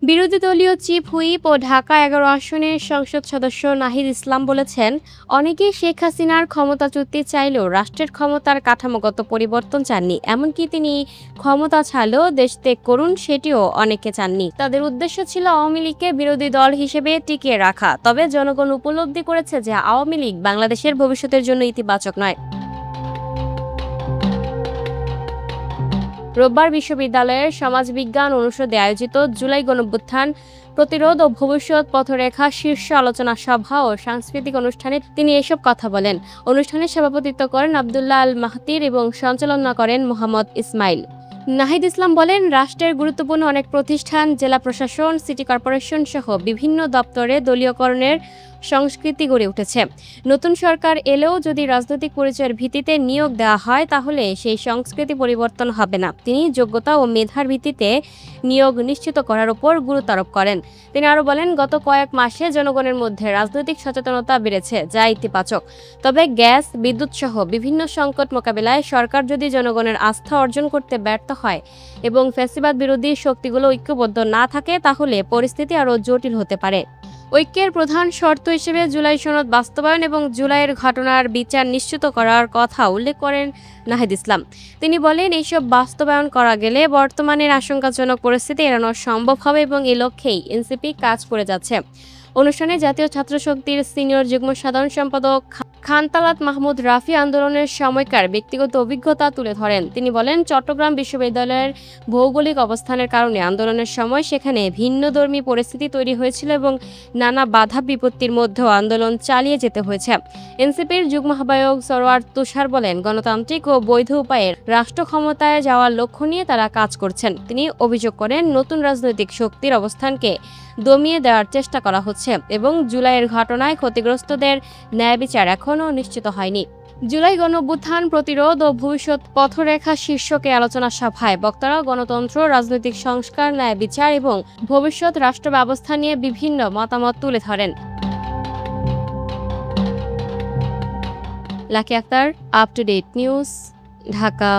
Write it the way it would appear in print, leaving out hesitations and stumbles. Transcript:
বিরোধী দলীয় chief whip ও ঢাকা ১১ আসনের সংসদ সদস্য নাহিদ ইসলাম বলেছেন, অনেকেই শেখ হাসিনার ক্ষমতাচ্যুতি চাইলেও রাষ্ট্রের ক্ষমতার কাঠামোগত পরিবর্তন চাননি। এমনকি তিনি ক্ষমতা ছাড়লেও দেশ ত্যাগ করুন, সেটিও অনেকে চাননি। তাদের উদ্দেশ্য ছিল আওয়ামী লীগকে বিরোধী দল হিসেবে টিকিয়ে রাখা। তবে জনগণ উপলব্ধি করেছে যে আওয়ামী লীগ বাংলাদেশের ভবিষ্যতের জন্য ইতিবাচক নয়। রোববার বিশ্ববিদ্যালয়ের সমাজবিজ্ঞান অনুষদে আয়োজিত জুলাই গণঅভ্যুত্থান, প্রতিরোধ ও ভবিষ্যৎ পথরেখা শীর্ষ আলোচনা সভা ও সাংস্কৃতিক অনুষ্ঠানে তিনি এসব কথা বলেন। অনুষ্ঠানে সভাপতিত্ব করেন আব্দুল্লাহ আল মাহতির এবং সঞ্চালনা করেন মোহাম্মদ ইসমাইল। নাহিদ ইসলাম বলেন, রাষ্ট্রের গুরুত্বপূর্ণ অনেক প্রতিষ্ঠান, জেলা প্রশাসন, সিটি কর্পোরেশন সহ বিভিন্ন দপ্তরে দলীয়করণের সংস্কৃতি গড়ে উঠেছে। নতুন সরকার এলেও যদি রাজনৈতিক পরিচয়ের ভিত্তিতে নিয়োগ দেওয়া হয়, তাহলে সেই সংস্কৃতি পরিবর্তন হবে না। তিনি যোগ্যতা ও মেধার ভিত্তিতে নিয়োগ নিশ্চিত করার উপর গুরুত্ব আরোপ করেন। তিনি আরও বলেন, গত কয়েক মাসে জনগণের মধ্যে রাজনৈতিক সচেতনতা বেড়েছে, যা ইতিবাচক। তবে গ্যাস, বিদ্যুৎ সহ বিভিন্ন সংকট মোকাবিলায় সরকার যদি জনগণের আস্থা অর্জন করতে ব্যর্থ হয় এবং ফ্যাসিবাদ বিরোধী শক্তিগুলো ঐক্যবদ্ধ না থাকে, তাহলে পরিস্থিতি আরও জটিল হতে পারে। ঐক্যের প্রধান শর্ত হিসেবে জুলাই সনদ বাস্তবায়ন এবং জুলাইয়ের ঘটনার বিচার নিশ্চিত করার কথা উল্লেখ করেন নাহিদ ইসলাম। তিনি বলেন, এইসব বাস্তবায়ন করা গেলে বর্তমানের আশঙ্কাজনক পরিস্থিতি এড়ানো সম্ভব হবে এবং এই লক্ষ্যেই এনসিপি কাজ করে যাচ্ছে। অনুষ্ঠানে জাতীয় ছাত্র শক্তির সিনিয়র যুগ্ম সাধারণ সম্পাদক খানতালাত মাহমুদ রাফি আন্দোলনের সময়কার ব্যক্তিগত অভিজ্ঞতা তুলে ধরেন। তিনি বলেন, চট্টগ্রাম বিশ্ববিদ্যালয়ের ভৌগোলিক অবস্থানের কারণে আন্দোলনের সময় সেখানে ভিন্নধর্মী পরিস্থিতি তৈরি হয়েছিল এবং নানা বাধা বিপত্তির মধ্যেও আন্দোলন চালিয়ে যেতে হয়েছে। এনসিপির যুগ্ম আহ্বায়ক সরওয়ার তুষার বলেন, গণতান্ত্রিক ও বৈধ উপায়ে রাষ্ট্র ক্ষমতায় যাওয়ার লক্ষ্য নিয়ে তারা কাজ করছেন। তিনি অভিযোগ করেন, নতুন রাজনৈতিক শক্তির অবস্থানকে দমিয়ে দেওয়ার চেষ্টা করা হচ্ছে এবং জুলাইয়ের ঘটনায় ক্ষতিগ্রস্তদের ন্যায় বিচার এখনও নিশ্চিত হয়নি। জুলাই গণঅভ্যুত্থান, প্রতিরোধ ও ভবিষ্যৎ পথরেখা শীর্ষকে আলোচনা সভায় বক্তারা গণতন্ত্র, রাজনৈতিক সংস্কার, ন্যায় বিচার এবং ভবিষ্যৎ রাষ্ট্র ব্যবস্থা নিয়ে বিভিন্ন মতামত তুলে ধরেন। Lucky Akter, up to date news, Dhaka.